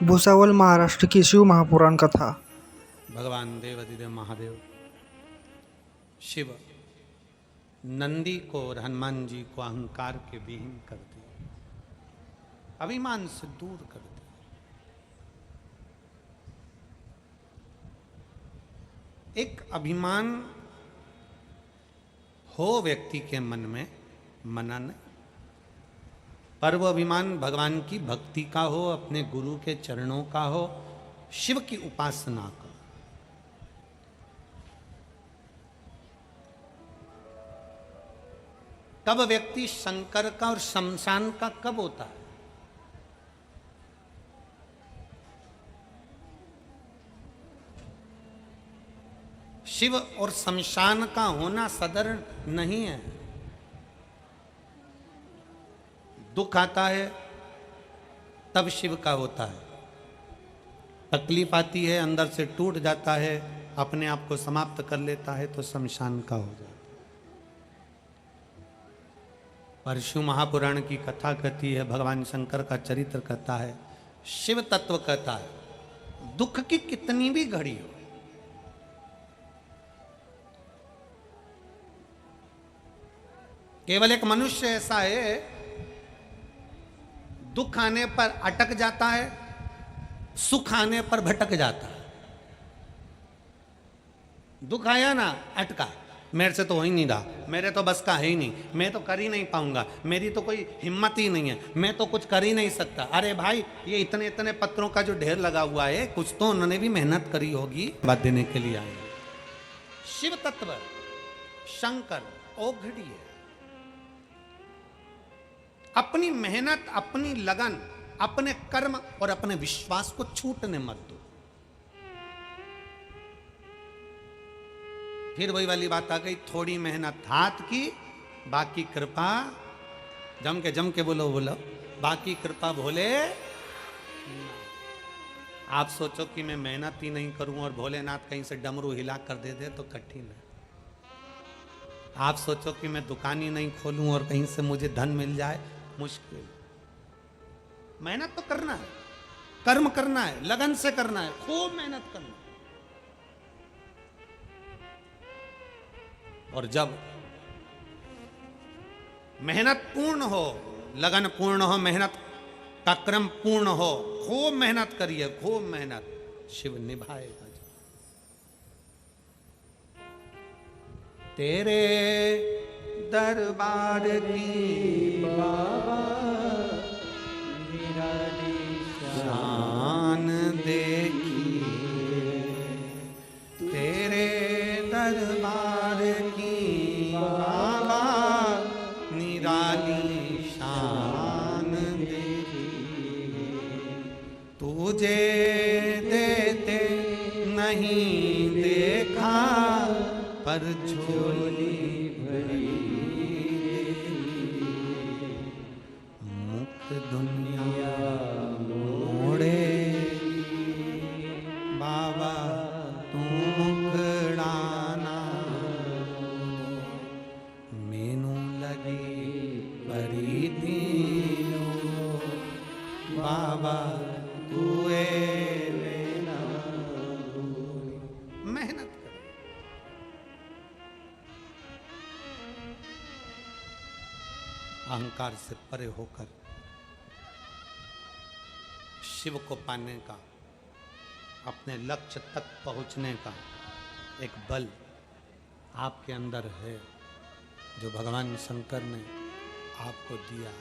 भुसावल महाराष्ट्र की शिव महापुराण कथा। भगवान देवाधिदेव महादेव शिव नंदी को और हनुमान जी को अहंकार के विहीन कर दिया, अभिमान से दूर कर दिया। एक अभिमान हो व्यक्ति के मन में, मना नहीं, पर वो अभिमान भगवान की भक्ति का हो, अपने गुरु के चरणों का हो, शिव की उपासना का। कब व्यक्ति शंकर का और शमशान का कब होता है? शिव और शमशान का होना सदर नहीं है। दुख आता है तब शिव का होता है, तकलीफ आती है अंदर से टूट जाता है, अपने आप को समाप्त कर लेता है तो शमशान का हो जाता है। परशु महापुराण की कथा कहती है, भगवान शंकर का चरित्र कहता है, शिव तत्व कहता है, दुख की कितनी भी घड़ी हो, केवल एक मनुष्य ऐसा है दुख आने पर अटक जाता है, सुख आने पर भटक जाता है। दुख आया ना, अटका, मेरे से तो हो ही नहीं रहा, मेरे तो बस का है ही नहीं, मैं तो कर ही नहीं पाऊंगा, मेरी तो कोई हिम्मत ही नहीं है, मैं तो कुछ कर ही नहीं सकता। अरे भाई, ये इतने इतने पत्रों का जो ढेर लगा हुआ है, कुछ तो उन्होंने भी मेहनत करी होगी, बात देने के लिए आए। शिव तत्व शंकर ओघड़ी है। अपनी मेहनत, अपनी लगन, अपने कर्म और अपने विश्वास को छूटने मत दो। फिर वही वाली बात आ गई, थोड़ी मेहनत हाथ की, बाकी कृपा, जम के बोलो, बाकी कृपा भोले। आप सोचो कि मैं मेहनत ही नहीं करूं और भोलेनाथ कहीं से डमरू हिला कर दे दे तो कठिन है। आप सोचो कि मैं दुकान ही नहीं खोलूं और कहीं से मुझे धन मिल जाए, मुश्किल। मेहनत तो करना है, कर्म करना है, लगन से करना है, खूब मेहनत करना है। और जब मेहनत पूर्ण हो, लगन पूर्ण हो, मेहनत का क्रम पूर्ण हो, खूब मेहनत करिए, खूब मेहनत, शिव निभाएगा। तेरे दरबार की बाबा शान देखिए, तेरे दरबार की बाबा निराली शान देखिए। तुझे देते नहीं देखा पर झोली भरी, मुख दुनिया मोड़े बाबा तू मुखड़ाना, मेनू लगी परी थी बाबा तू मेहनत कर। अहंकार से परे होकर शिव को पाने का, अपने लक्ष्य तक पहुंचने का एक बल आपके अंदर है, जो भगवान शंकर ने आपको दिया।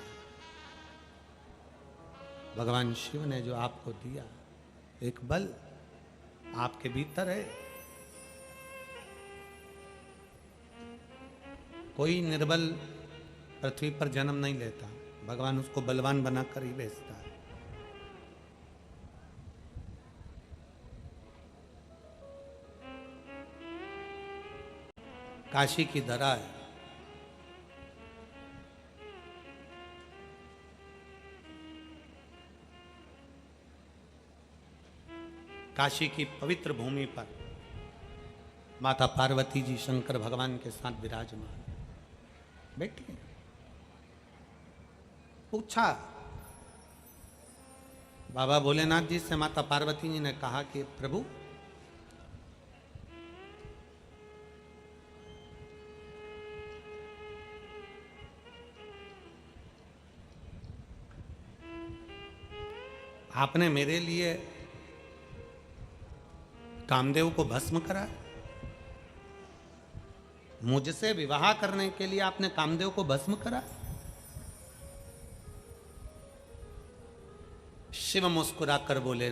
भगवान शिव ने जो आपको दिया एक बल आपके भीतर है। कोई निर्बल पृथ्वी पर जन्म नहीं लेता, भगवान उसको बलवान बनाकर ही भेजता है। काशी की धरा है, काशी की पवित्र भूमि पर माता पार्वती जी शंकर भगवान के साथ विराजमान बैठी। पूछा बाबा भोलेनाथ जी से माता पार्वती जी ने कहा कि प्रभु, आपने मेरे लिए कामदेव को भस्म करा, मुझसे विवाह करने के लिए आपने कामदेव को भस्म करा। शिव मुस्कुराकर बोले,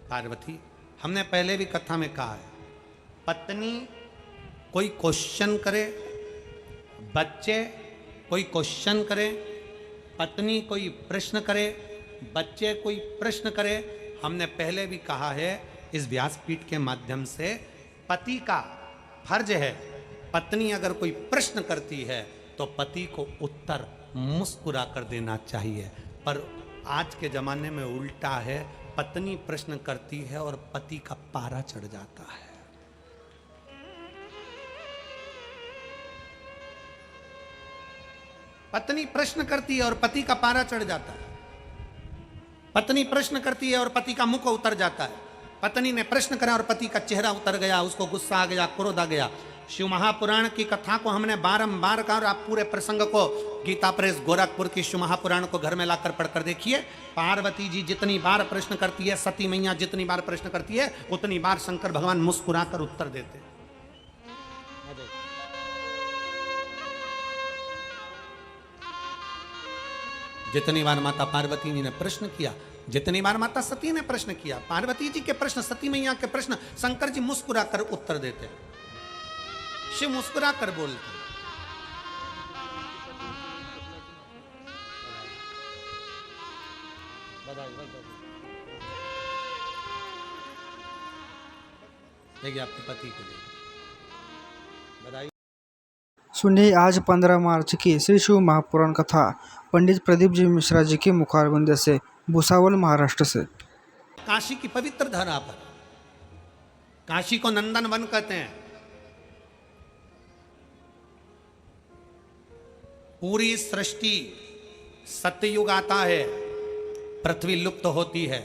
पार्वती, हमने पहले भी कथा में कहा है, पत्नी कोई क्वेश्चन करे, बच्चे कोई क्वेश्चन करे, पत्नी कोई प्रश्न करे, बच्चे कोई प्रश्न करे। हमने पहले भी कहा है इस व्यासपीठ के माध्यम से, पति का फर्ज है, पत्नी अगर कोई प्रश्न करती है तो पति को उत्तर मुस्कुरा कर देना चाहिए। पर आज के जमाने में उल्टा है, पत्नी प्रश्न करती है और पति का पारा चढ़ जाता है। पत्नी प्रश्न करती है और पति का पारा चढ़ जाता है। पत्नी प्रश्न करती है और पति का मुख उतर जाता है। पत्नी ने प्रश्न करा और पति का चेहरा उतर गया, उसको गुस्सा आ गया, क्रोध आ गया। शिव महापुराण की कथा को हमने बारंबार कहा और आप पूरे प्रसंग को गीता प्रेस गोरखपुर की शिव महापुराण को घर में लाकर पढ़कर देखिए। पार्वती जी जितनी बार प्रश्न करती है, सती मैया जितनी बार प्रश्न करती है, उतनी बार शंकर भगवान मुस्कुराकर उत्तर देते। जितनी बार माता पार्वती जी ने प्रश्न किया, जितनी बार माता सती ने प्रश्न किया, पार्वती जी के प्रश्न, सती मैया के प्रश्न, शंकर जी मुस्कुराकर उत्तर देते, शिव मुस्कुराकर बोलते। देखिए आपके पति को बधाई। सुनिए आज 15 मार्च की श्री शिव महापुराण कथा पंडित प्रदीप जी मिश्रा जी के मुखारबिंद से, भुसावल महाराष्ट्र से। काशी की पवित्र धरा पर, काशी को नंदन वन कहते हैं। पूरी सृष्टि, सत्ययुग आता है, पृथ्वी लुप्त होती है।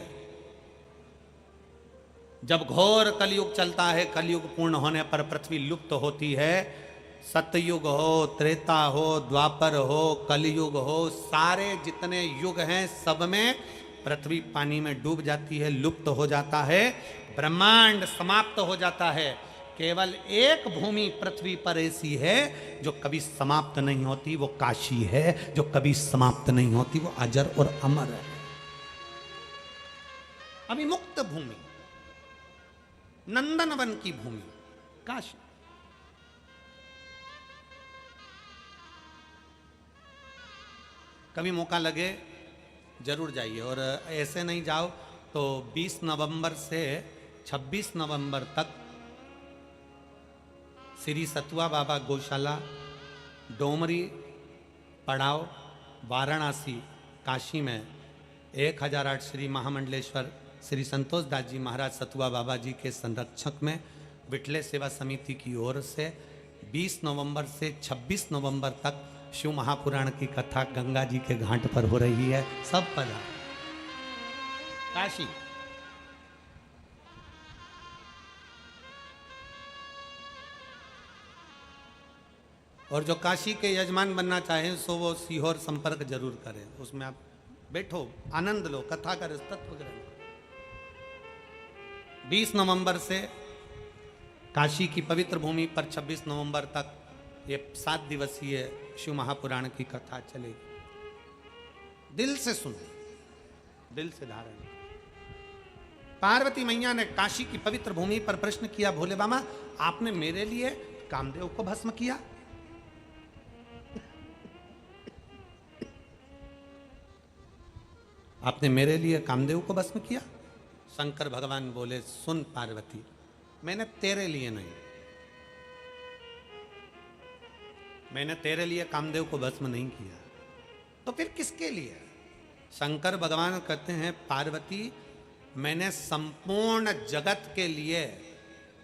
जब घोर कलयुग चलता है, कलयुग पूर्ण होने पर पृथ्वी लुप्त होती है। सतयुग हो, त्रेता हो, द्वापर हो, कलयुग हो, सारे जितने युग हैं सब में पृथ्वी पानी में डूब जाती है, लुप्त हो जाता है, ब्रह्मांड समाप्त हो जाता है। केवल एक भूमि पृथ्वी पर ऐसी है जो कभी समाप्त नहीं होती, वो काशी है। जो कभी समाप्त नहीं होती, वो अजर और अमर है, अभिमुक्त भूमि, नंदनवन की भूमि काशी। कभी मौका लगे जरूर जाइए, और ऐसे नहीं जाओ तो 20 नवंबर से 26 नवंबर तक श्री सतुआ बाबा गौशाला, डोमरी, पड़ाव, वाराणसी, काशी में 1008 श्री महामंडलेश्वर श्री संतोष दास जी महाराज सतुआ बाबा जी के संरक्षक में विठले सेवा समिति की ओर से 20 नवंबर से 26 नवंबर तक शिव महापुराण की कथा गंगा जी के घाट पर हो रही है। सब पधार काशी। और जो काशी के यजमान बनना चाहें सो वो सीहोर संपर्क जरूर करें, उसमें आप बैठो, आनंद लो, कथा का तत्व ग्रहण। 20 नवंबर से काशी की पवित्र भूमि पर 26 नवंबर तक ये 7 दिवसीय शिव महापुराण की कथा चलेगी। दिल से सुनो, दिल से धारण। पार्वती मैया ने काशी की पवित्र भूमि पर प्रश्न किया, भोले बाबा आपने मेरे लिए कामदेव को भस्म किया? आपने मेरे लिए कामदेव को भस्म किया? शंकर भगवान बोले, सुन पार्वती, मैंने तेरे लिए नहीं, मैंने तेरे लिए कामदेव को भस्म नहीं किया, तो फिर किसके लिए? शंकर भगवान कहते हैं, पार्वती मैंने संपूर्ण जगत के लिए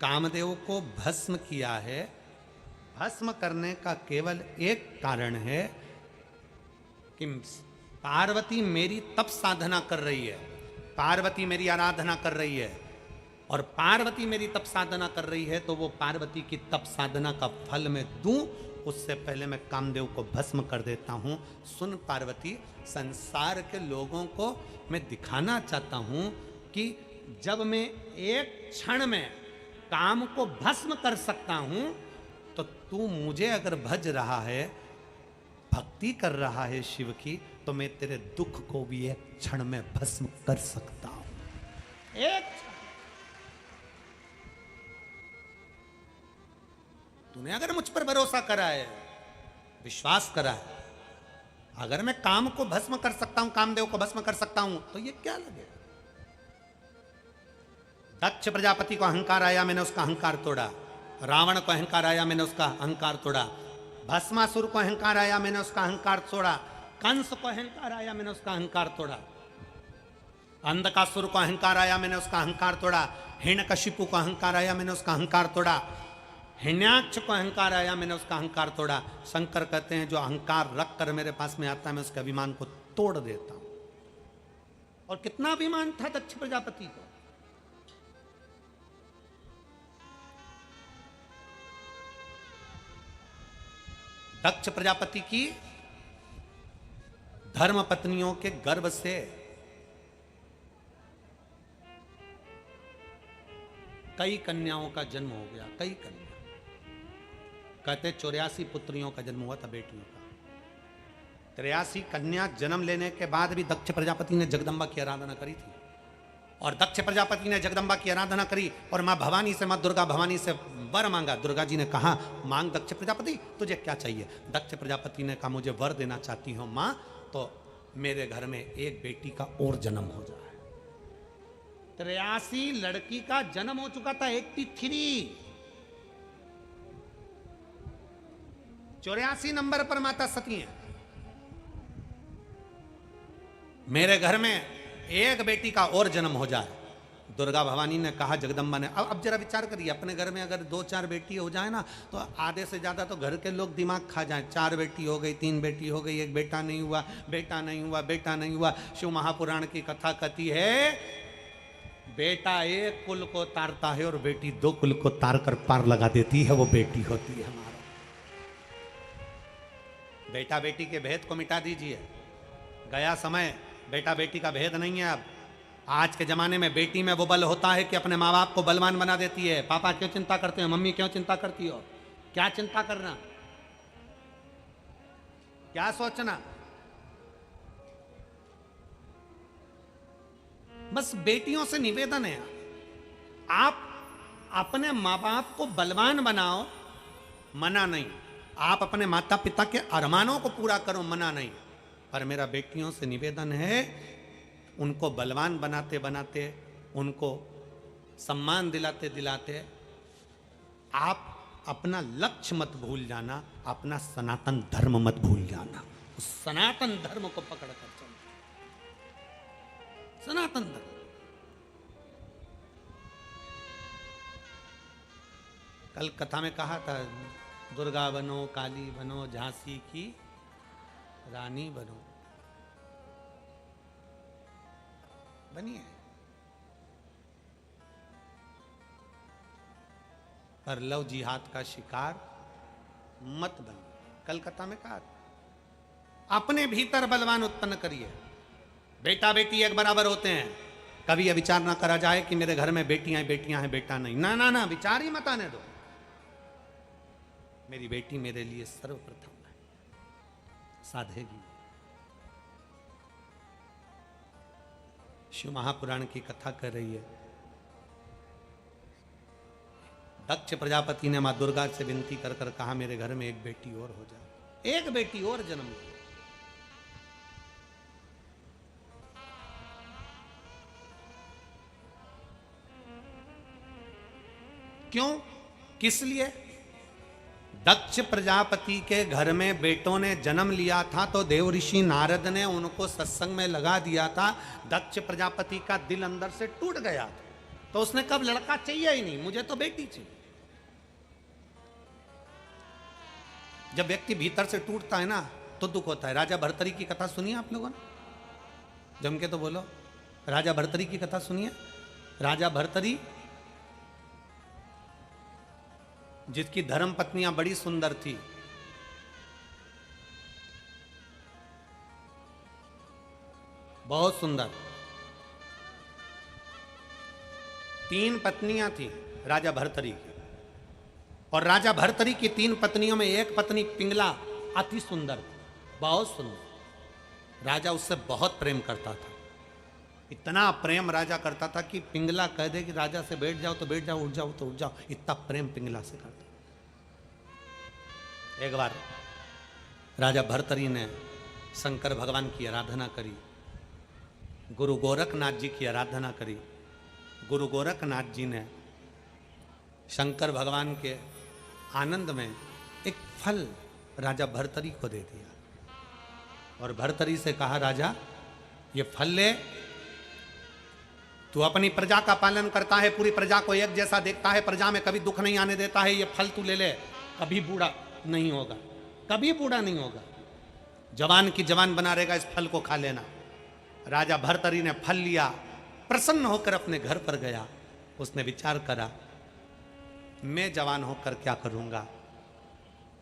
कामदेव को भस्म किया है। भस्म करने का केवल एक कारण है कि पार्वती मेरी तप साधना कर रही है, पार्वती मेरी आराधना कर रही है, और पार्वती मेरी तप साधना कर रही है, तो वो पार्वती की तप साधना का फल मैं दूं, उससे पहले मैं कामदेव को भस्म कर देता हूं। सुन पार्वती, संसार के लोगों को मैं दिखाना चाहता हूं कि जब मैं एक क्षण में काम को भस्म कर सकता हूं, तो तू मुझे अगर भज रहा है, भक्ति कर रहा है शिव की, तो मैं तेरे दुख को भी एक क्षण में भस्म कर सकता हूं। एक तूने अगर मुझ पर भरोसा करा है, विश्वास करा है, अगर मैं काम को भस्म कर सकता हूं, कामदेव को भस्म कर सकता हूं, तो ये क्या लगे। दक्ष प्रजापति को अहंकार आया, मैंने उसका अहंकार तोड़ा। रावण को अहंकार आया, मैंने उसका अहंकार तोड़ा। भस्मासुर को अहंकार आया, मैंने उसका अहंकार तोड़ा। कंस को अहंकार आया, मैंने उसका अहंकार तोड़ा। अंधकासुर को अहंकार आया, मैंने उसका अहंकार तोड़ा। हिरण्यकशिपु को अहंकार आया, मैंने उसका अहंकार तोड़ा। हिरण्याक्ष को अहंकार आया, मैंने उसका अहंकार तोड़ा। शंकर कहते हैं जो अहंकार रख कर मेरे पास में आता है, मैं उसके अभिमान को तोड़ देता हूं। और कितना अभिमान था दक्ष प्रजापति को। दक्ष प्रजापति की धर्म पत्नियों के गर्भ से कई कन्याओं का जन्म हो गया, कई कन्या। कहते 84 पुत्रियों का जन्म हुआ था, बेटियों का। 83 कन्या जन्म लेने के बाद भी दक्ष प्रजापति ने जगदम्बा की आराधना करी थी। और दक्ष प्रजापति ने जगदम्बा की आराधना करी और मां भवानी से, मां दुर्गा भवानी से वर मांगा। दुर्गा जी ने कहा, मांग दक्ष प्रजापति, तुझे क्या चाहिए। दक्ष प्रजापति ने कहा, मुझे वर देना चाहती हूं मां, तो मेरे घर में एक बेटी का और जन्म हो जाए। 83 लड़की का जन्म हो चुका था, 83। 84 नंबर पर माता सती है। मेरे घर में एक बेटी का और जन्म हो जाए। दुर्गा भवानी ने कहा, जगदम्बा ने, अब जरा विचार करिए, अपने घर में अगर 2-4 बेटी हो जाए ना, तो आधे से ज्यादा तो घर के लोग दिमाग खा जाए। 4 बेटी हो गई, 3 बेटी हो गई, एक बेटा नहीं हुआ, बेटा नहीं हुआ, बेटा नहीं हुआ। शिव महापुराण की कथा कहती है, बेटा एक कुल को तारता है और बेटी 2 कुल को तार कर पार लगा देती है, वो बेटी होती है हमारा। बेटा बेटी के भेद को मिटा दीजिए, गया समय। बेटा बेटी का भेद नहीं है अब। आज के जमाने में बेटी में वो बल होता है कि अपने माँ बाप को बलवान बना देती है। पापा क्यों चिंता करते हो, मम्मी क्यों चिंता करती हो, क्या चिंता करना, क्या सोचना। बस बेटियों से निवेदन है, आप अपने माँ बाप को बलवान बनाओ, मना नहीं। आप अपने माता पिता के अरमानों को पूरा करो, मना नहीं। पर मेरा बेटियों से निवेदन है, उनको बलवान बनाते बनाते, उनको सम्मान दिलाते दिलाते आप अपना लक्ष्य मत भूल जाना, अपना सनातन धर्म मत भूल जाना। उस सनातन धर्म को पकड़ कर चलो, सनातन धर्म। कल कथा में कहा था, दुर्गा बनो, काली बनो, झांसी की रानी बनो, बनिए, पर लव जिहाद का शिकार मत बनिए। कल कथा में कहा, अपने भीतर बलवान उत्पन्न करिए। बेटा बेटी एक बराबर होते हैं। कभी यह विचार ना करा जाए कि मेरे घर में बेटियां हैं, बेटा नहीं। ना ना ना, विचार ही मत आने दो। मेरी बेटी मेरे लिए सर्वप्रथम है, साधेगी। शिव महापुराण की कथा कर रही है, दक्ष प्रजापति ने मां दुर्गा से विनती कर कर कहा, मेरे घर में एक बेटी और हो जाए, एक बेटी और जन्म ले। क्यों, किस लिए? दक्ष प्रजापति के घर में बेटों ने जन्म लिया था तो देव ऋषि नारद ने उनको सत्संग में लगा दिया था। दक्ष प्रजापति का दिल अंदर से टूट गया था, तो उसने कब लड़का चाहिए ही नहीं, मुझे तो बेटी चाहिए। जब व्यक्ति भीतर से टूटता है ना, तो दुख होता है। राजा भर्तरी की कथा सुनी आप लोगों ने? जम के तो बोलो। राजा भर्तरी की कथा सुनिए। राजा भर्तरी जिसकी धर्म पत्नियां बड़ी सुंदर थी, बहुत सुंदर, 3 पत्नियां थी राजा भर्तरी की। और राजा भर्तरी की 3 पत्नियों में एक पत्नी पिंगला अति सुंदर, बहुत सुंदर। राजा उससे बहुत प्रेम करता था। इतना प्रेम राजा करता था कि पिंगला कह दे कि राजा से बैठ जाओ तो बैठ जाओ, उठ जाओ तो उठ जाओ, इतना प्रेम पिंगला से करता। एक बार राजा भर्तरी ने शंकर भगवान की आराधना करी, गुरु गोरखनाथ जी की आराधना करी। गुरु गोरखनाथ जी ने शंकर भगवान के आनंद में एक फल राजा भर्तरी को दे दिया और भर्तरी से कहा, राजा ये फल ले, तू अपनी प्रजा का पालन करता है, पूरी प्रजा को एक जैसा देखता है, प्रजा में कभी दुख नहीं आने देता है, ये फल तू ले ले, कभी बूढ़ा नहीं होगा, कभी बूढ़ा नहीं होगा, जवान की जवान बना रहेगा, इस फल को खा लेना। राजा भर्तरी ने फल लिया, प्रसन्न होकर अपने घर पर गया। उसने विचार करा, मैं जवान होकर क्या करूंगा,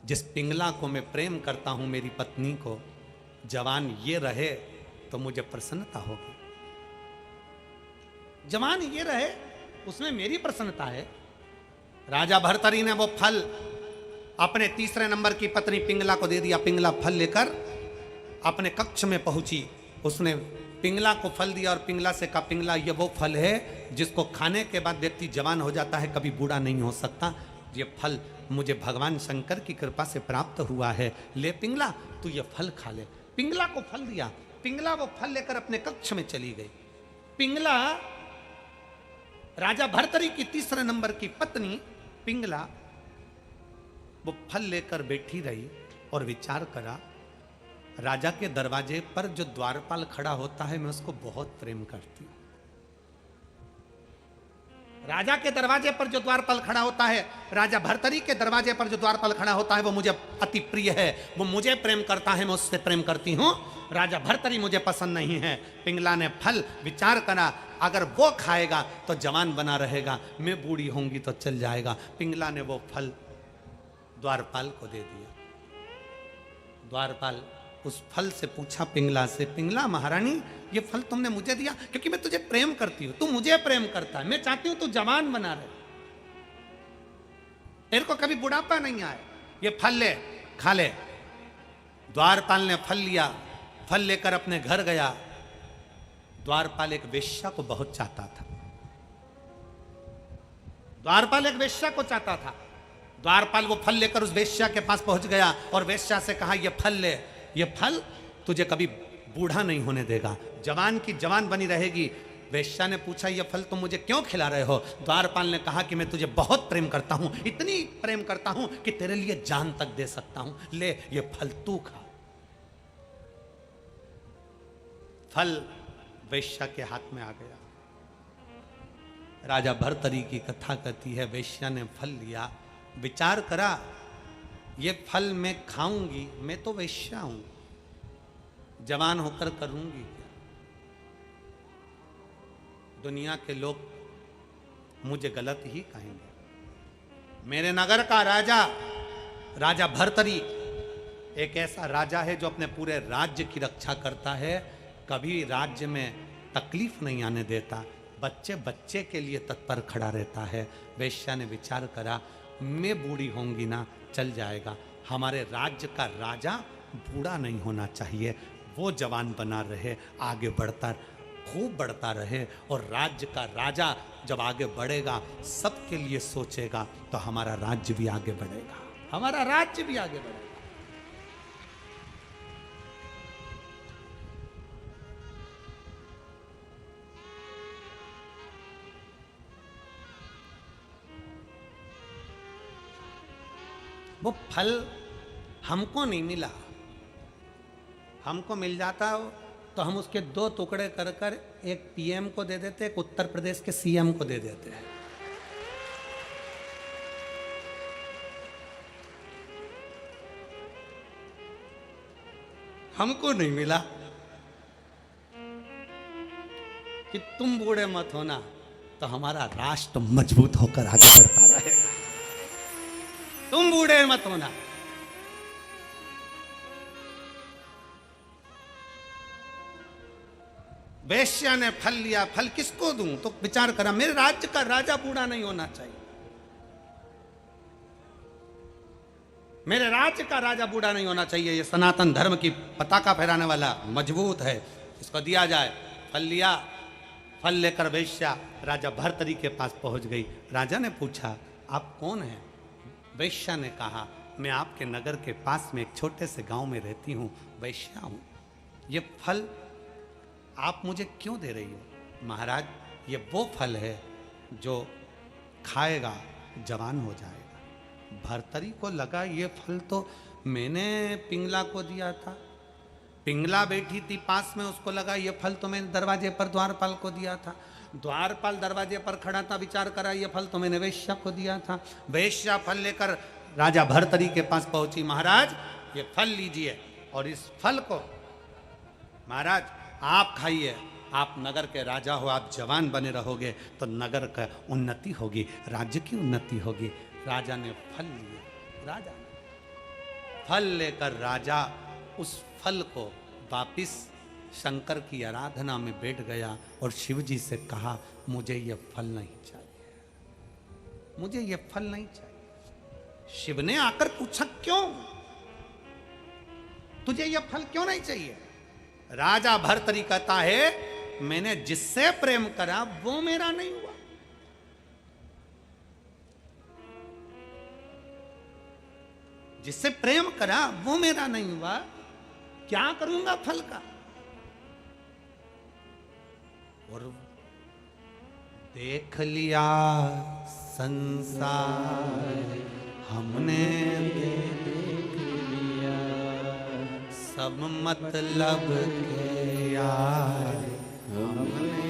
जिस पिंगला को मैं प्रेम करता हूं, मेरी पत्नी को, जवान ये रहे तो मुझे प्रसन्नता होगी, जवान ये रहे उसमें मेरी प्रसन्नता है। राजा भर्तरी ने वो फल अपने तीसरे नंबर की पत्नी पिंगला को दे दिया। पिंगला फल लेकर अपने कक्ष में पहुंची, उसने पिंगला को फल दिया और पिंगला से कहा, पिंगला ये वो फल है जिसको खाने के बाद व्यक्ति जवान हो जाता है, कभी बूढ़ा नहीं हो सकता, ये फल मुझे भगवान शंकर की कृपा से प्राप्त हुआ है, ले पिंगला तू ये फल खा ले। पिंगला को फल दिया, पिंगला वो फल लेकर अपने कक्ष में चली गई। पिंगला राजा भर्तरी की तीसरे नंबर की पत्नी पिंगला वो फल लेकर बैठी रही और विचार करा, राजा के दरवाजे पर जो द्वारपाल खड़ा होता है मैं उसको बहुत प्रेम करती हूं। राजा के दरवाजे पर जो द्वारपाल खड़ा होता है, राजा भर्तरी के दरवाजे पर जो द्वारपाल खड़ा होता है वो मुझे अति प्रिय है, वो मुझे प्रेम करता है, मैं उससे प्रेम करती हूं, राजा भर्तरी मुझे पसंद नहीं है। पिंगला ने फल विचार करा, अगर वो खाएगा तो जवान बना रहेगा, मैं बूढ़ी होंगी तो चल जाएगा। पिंगला ने वो फल द्वारपाल को दे दिया। द्वारपाल उस फल से पूछा पिंगला से, पिंगला महारानी ये फल तुमने मुझे दिया क्योंकि मैं तुझे प्रेम करती हूं, तू मुझे प्रेम करता है, मैं चाहती हूं तू जवान बना रहे, तेरे को कभी बुढ़ापा नहीं आए, ये फल ले खा ले। द्वारपाल ने फल लिया, फल लेकर अपने घर गया। द्वारपाल एक वेश्या को बहुत चाहता था, द्वारपाल एक वेश्या को चाहता था। द्वारपाल वो फल लेकर उस वेश्या के पास पहुंच गया और वेश्या से कहा, ये फल ले, ये फल तुझे कभी बूढ़ा नहीं होने देगा, जवान की जवान बनी रहेगी। वेश्या ने पूछा, ये फल तुम मुझे क्यों खिला रहे हो? द्वारपाल ने कहा कि मैं तुझे बहुत प्रेम करता हूं, इतनी प्रेम करता हूं कि तेरे लिए जान तक दे सकता हूं, ले ये फल तू खा। फल वेश्या के हाथ में आ गया। राजा भर्तरी की कथा कहती है, वेश्या ने फल लिया, विचार करा, ये फल मैं खाऊंगी, मैं तो वेश्या हूं, जवान होकर करूंगी क्या? दुनिया के लोग मुझे गलत ही कहेंगे। मेरे नगर का राजा, राजा भर्तरी एक ऐसा राजा है जो अपने पूरे राज्य की रक्षा करता है, कभी राज्य में तकलीफ नहीं आने देता, बच्चे बच्चे के लिए तत्पर खड़ा रहता है। वेश्या ने विचार करा, मैं बूढ़ी होंगी ना, चल जाएगा, हमारे राज्य का राजा बूढ़ा नहीं होना चाहिए, वो जवान बना रहे, आगे बढ़ता खूब बढ़ता रहे, और राज्य का राजा जब आगे बढ़ेगा, सबके लिए सोचेगा, तो हमारा राज्य भी आगे बढ़ेगा, हमारा राज्य भी आगे बढ़ेगा। वो फल हमको नहीं मिला, हमको मिल जाता हो तो हम उसके 2 टुकड़े कर कर एक पीएम को दे देते, एक उत्तर प्रदेश के सीएम को दे देते हैं। हमको नहीं मिला। कि तुम बूढ़े मत होना तो हमारा राष्ट्र मजबूत होकर आगे बढ़ता रहेगा। तुम बूढ़े मत होना। वेश्या ने फल लिया, फल किसको दूं? तो विचार करा, मेरे राज्य का राजा बूढ़ा नहीं होना चाहिए, मेरे राज्य का राजा बूढ़ा नहीं होना चाहिए। ये सनातन धर्म की पताका फहराने वाला मजबूत है, इसको दिया जाए। फल लिया, फल लेकर वेश्या राजा भर्तरी के पास पहुंच गई। राजा ने पूछा, आप कौन हैं? वेश्या ने कहा, मैं आपके नगर के पास में एक छोटे से गांव में रहती हूं, वेश्या हूं। ये फल आप मुझे क्यों दे रही हो? महाराज, ये वो फल है जो खाएगा जवान हो जाएगा। भर्तरी को लगा ये फल तो मैंने पिंगला को दिया था। पिंगला बैठी थी पास में, उसको लगा ये फल तो मैंने दरवाजे पर द्वारपाल को दिया था। द्वारपाल दरवाजे पर खड़ा था, विचार करा ये फल तो मैंने वेश्या को दिया था। वेश्या फल लेकर राजा भर्तरी के पास पहुंची। महाराज, ये फल लीजिए और इस फल को महाराज आप खाइए, आप नगर के राजा हो, आप जवान बने रहोगे तो नगर का उन्नति होगी, राज्य की उन्नति होगी। राजा ने फल लिए, राजा ने फल लेकर राजा उस फल को वापिस शंकर की आराधना में बैठ गया और शिव जी से कहा, मुझे ये फल नहीं चाहिए, मुझे ये फल नहीं चाहिए। शिव ने आकर पूछा, क्यों? तुझे ये फल क्यों नहीं चाहिए? राजा भर्तरी कहता है, मैंने जिससे प्रेम करा वो मेरा नहीं हुआ। जिससे प्रेम करा वो मेरा नहीं हुआ, क्या करूंगा फल का? और देख लिया संसार हमने, देख लिया सब मतलब के यार हमने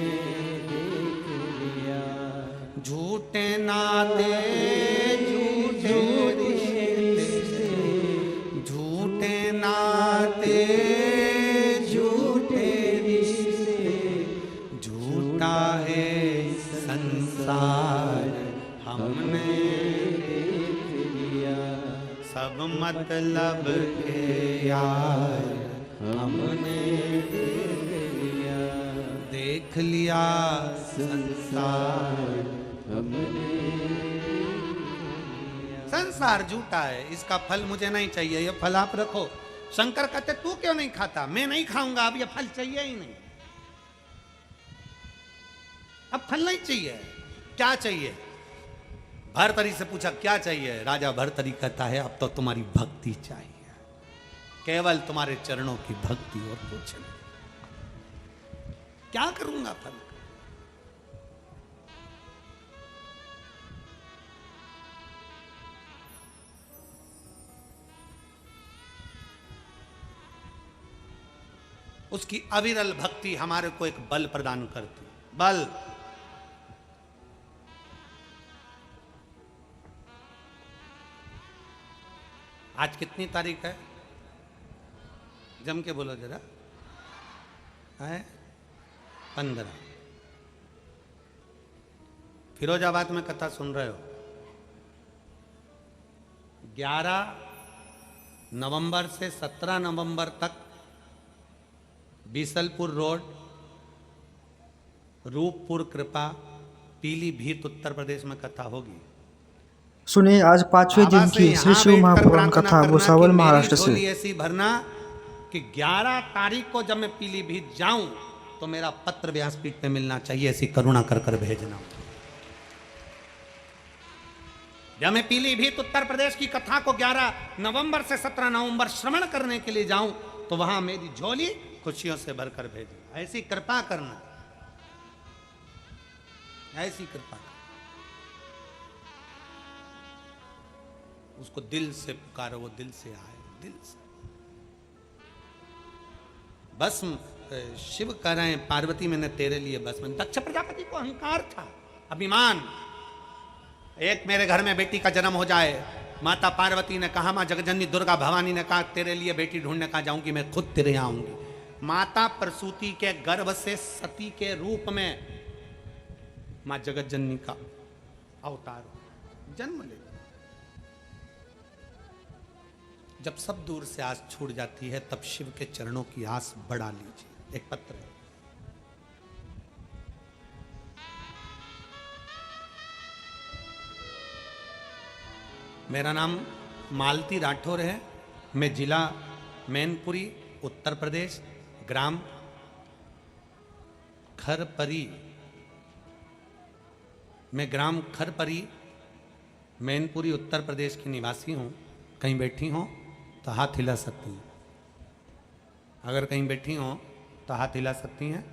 देख लिया। झूठे नाते झूठे रिश्ते, झूठे नाते झूठे रिश्ते, झूठा है संसार हमने देख लिया। सब मतलब के यार हमने देख लिया संसार हमने। संसार झूठा है, इसका फल मुझे नहीं चाहिए, ये फल आप रखो। शंकर कहते, तू क्यों नहीं खाता? मैं नहीं खाऊंगा, अब ये फल चाहिए ही नहीं, अब फल नहीं चाहिए। क्या चाहिए? भर्तरी से पूछा, क्या चाहिए? राजा भर्तरी कहता है, अब तो तुम्हारी भक्ति चाहिए, केवल तुम्हारे चरणों की भक्ति और कुछ नहीं। क्या करूंगा फल? उसकी अविरल भक्ति हमारे को एक बल प्रदान करती, बल। आज कितनी तारीख है? जम के बोलो जरा। है 15। फिरोजाबाद में कथा सुन रहे हो। 11 नवंबर से 17 नवंबर तक बीसलपुर रोड, रूपपुर कृपा, पीलीभीत, उत्तर प्रदेश में कथा होगी। सुनिए आज 5वें दिन की श्री शिव महापुराण कथा भुसावल महाराष्ट्र से। ऐसी भरना कि 11 तारीख को जब मैं पीलीभीत जाऊं तो मेरा पत्र व्यासपीठ पे मिलना चाहिए, ऐसी करुणा कर कर भेजना। जब मैं पीलीभीत उत्तर प्रदेश की कथा को 11 नवंबर से 17 नवंबर श्रवण करने के लिए जाऊं तो वहां मेरी झोली खुशियों से भरकर भेजना। ऐसी कृपा करना, ऐसी कृपा। उसको दिल से पुकारो, वो दिल से आए, दिल से। बस शिव कह रहे हैं, पार्वती मैंने तेरे लिए बस में। दक्ष प्रजापति को अहंकार था, अभिमान। एक मेरे घर में बेटी का जन्म हो जाए, माता पार्वती ने कहा, मां जगजननी दुर्गा भवानी ने कहा, तेरे लिए बेटी ढूंढने कहा जाऊंगी, मैं खुद तेरे यहां आऊंगी। माता प्रसूति के गर्भ से सती के रूप में मां जगत जननी का अवतार जन्म ले। जब सब दूर से आस छूट जाती है तब शिव के चरणों की आस बढ़ा लीजिए। एक पत्र है, मेरा नाम मालती राठौर है, मैं जिला मैनपुरी उत्तर प्रदेश, ग्राम खरपरी, मैं ग्राम खरपरी मैनपुरी उत्तर प्रदेश की निवासी हूँ। कहीं बैठी हो तो हाथ हिला सकती हैं, अगर कहीं बैठी हो तो हाथ हिला सकती हैं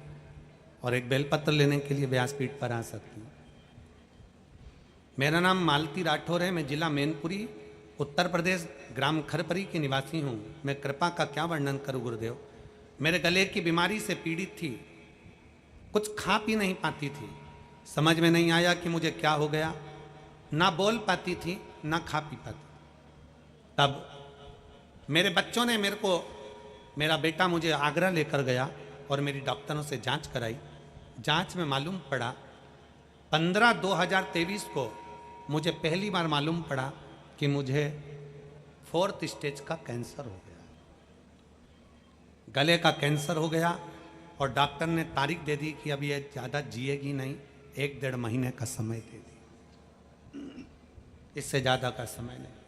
और एक बेलपत्र लेने के लिए व्यासपीठ पर आ सकती हैं। मेरा नाम मालती राठौर है, मैं जिला मैनपुरी उत्तर प्रदेश ग्राम खरपरी की निवासी हूँ। मैं कृपा का क्या वर्णन करूँ गुरुदेव। मेरे गले की बीमारी से पीड़ित थी, कुछ खा पी नहीं पाती थी, समझ में नहीं आया कि मुझे क्या हो गया। ना बोल पाती थी ना खा पी पाती। तब मेरे बच्चों ने मेरा बेटा मुझे आगरा लेकर गया और मेरी डॉक्टरों से जांच कराई। जांच में मालूम पड़ा 15/2023 को मुझे पहली बार मालूम पड़ा कि मुझे 4th स्टेज का कैंसर हो गया, गले का कैंसर हो गया। और डॉक्टर ने तारीख दे दी कि अब ये ज़्यादा जिएगी नहीं, 1-1.5 महीने का समय दे दी, इससे ज़्यादा का समय नहीं।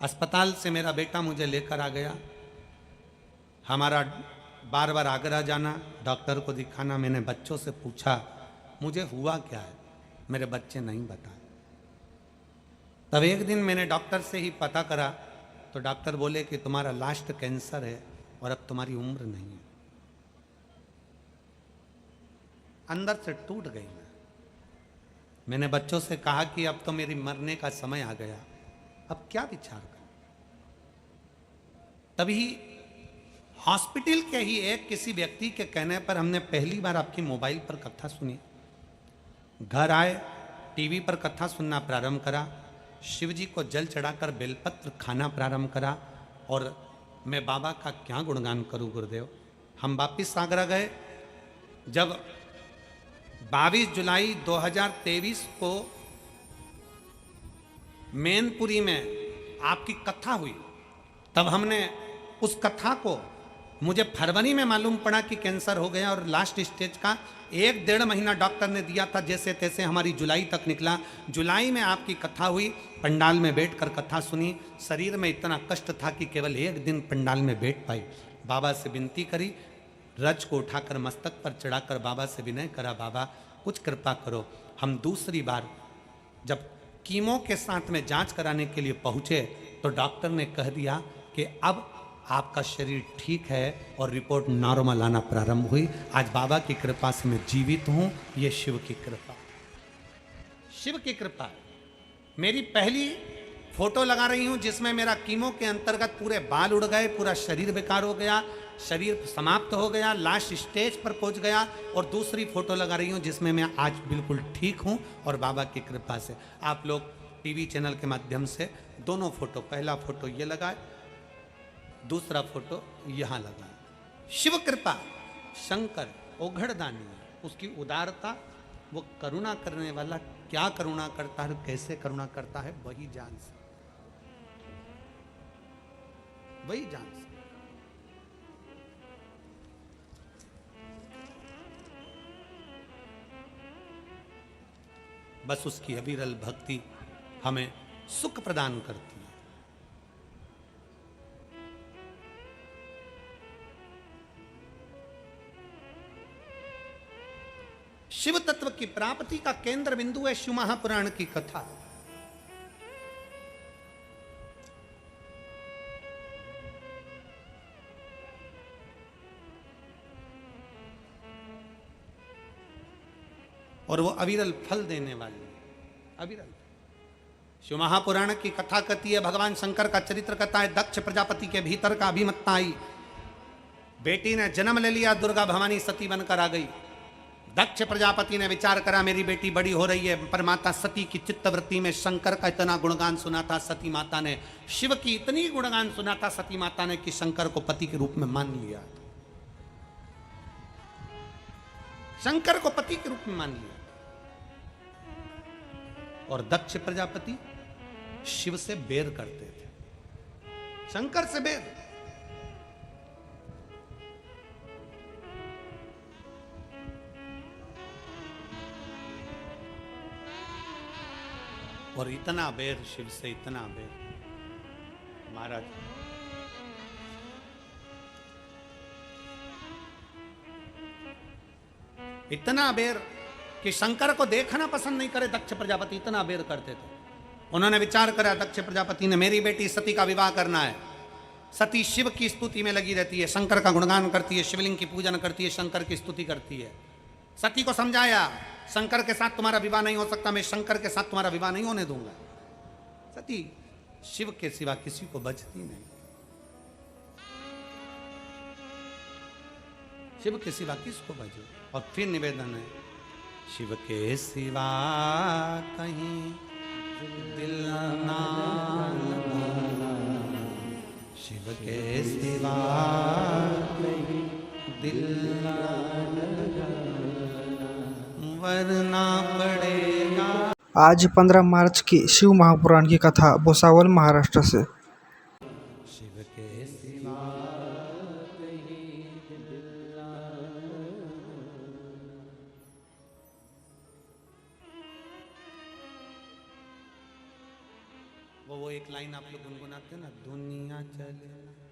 अस्पताल से मेरा बेटा मुझे लेकर आ गया। हमारा बार बार आगरा जाना, डॉक्टर को दिखाना। मैंने बच्चों से पूछा मुझे हुआ क्या है, मेरे बच्चे नहीं बताए। तब एक दिन मैंने डॉक्टर से ही पता करा तो डॉक्टर बोले कि तुम्हारा लास्ट कैंसर है और अब तुम्हारी उम्र नहीं है। अंदर से टूट गई मैंने बच्चों से कहा कि अब तो मेरी मरने का समय आ गया, अब क्या विचार करें। तभी हॉस्पिटल के ही एक किसी व्यक्ति के कहने पर हमने पहली बार आपकी मोबाइल पर कथा सुनी। घर आए, टीवी पर कथा सुनना प्रारंभ करा, शिव जी को जल चढ़ाकर बेलपत्र खाना प्रारंभ करा। और मैं बाबा का क्या गुणगान करूं गुरुदेव। हम वापिस आगरा गए। जब 22 जुलाई 2023 को मैनपुरी में आपकी कथा हुई, तब हमने उस कथा को, मुझे फरवरी में मालूम पड़ा कि कैंसर हो गया और लास्ट स्टेज का 1-1.5 महीना डॉक्टर ने दिया था। जैसे तैसे हमारी जुलाई तक निकला। जुलाई में आपकी कथा हुई, पंडाल में बैठकर कथा सुनी। शरीर में इतना कष्ट था कि केवल एक दिन पंडाल में बैठ पाई। बाबा से विनती करी, रज को उठाकर मस्तक पर चढ़ाकर बाबा से विनय करा, बाबा कुछ कृपा करो। हम दूसरी बार जब कीमो के साथ में जांच कराने के लिए पहुंचे तो डॉक्टर ने कह दिया कि अब आपका शरीर ठीक है और रिपोर्ट नॉर्मल आना प्रारंभ हुई। आज बाबा की कृपा से मैं जीवित हूं, ये शिव की कृपा, शिव की कृपा। मेरी पहली फोटो लगा रही हूं जिसमें मेरा कीमो के अंतर्गत पूरे बाल उड़ गए, पूरा शरीर बेकार हो गया, शरीर समाप्त हो गया, लास्ट स्टेज पर पहुंच गया। और दूसरी फोटो लगा रही हूं जिसमें मैं आज बिल्कुल ठीक हूं और बाबा की कृपा से। आप लोग टीवी चैनल के माध्यम से दोनों फोटो, पहला फोटो ये लगाए, दूसरा फोटो यहां लगाए। शिव कृपा, शंकर ओघड़दानी, उसकी उदारता, वो करुणा करने वाला क्या करुणा करता है, कैसे करुणा करता है, वही जान सकता, वही जान सकता। बस उसकी अविरल भक्ति हमें सुख प्रदान करती है। शिव तत्व की प्राप्ति का केंद्र बिंदु है शिव महापुराण की कथा। और वो अविरल फल देने वाली है, अविरल। शिव महापुराण की कथा कहती है, भगवान शंकर का चरित्र कहता है, दक्ष प्रजापति के भीतर का अभिमत्ता आई, बेटी ने जन्म ले लिया, दुर्गा भवानी सती बनकर आ गई। दक्ष प्रजापति ने विचार करा मेरी बेटी बड़ी हो रही है, पर माता सती की चित्तवृत्ति में शंकर का इतना गुणगान सुना था सती माता ने, शिव की इतनी गुणगान सुना था सती माता ने कि शंकर को पति के रूप में मान लिया, शंकर को पति के रूप में मान लिया। और दक्ष प्रजापति शिव से बैर करते थे, शंकर से बैर। और इतना बैर शिव से, इतना बैर महाराज, इतना बैर कि शंकर को देखना पसंद नहीं करे दक्ष प्रजापति, इतना बैर करते थे। उन्होंने विचार करा दक्ष प्रजापति ने मेरी बेटी सती का विवाह करना है। सती शिव की स्तुति में लगी रहती है, शंकर का गुणगान करती है, शिवलिंग की पूजन करती है, शंकर की स्तुति करती है। सती को समझाया शंकर के साथ तुम्हारा विवाह नहीं हो सकता, मैं शंकर के साथ तुम्हारा विवाह नहीं होने दूंगा। सती शिव के सिवा किसी को बचती नहीं, शिव के सिवा किसको बचे। और फिर निवेदन है, शिव के सिवा कहीं दिल ना लगाना, शिव के सिवा कहीं दिल ना लगाना, वरना पड़ेगा। आज 15 मार्च की शिव महापुराण की कथा भुसावल महाराष्ट्र से। शिव के सिवा वो एक लाइन आप लोग गुनगुनाते ना, दुनिया चले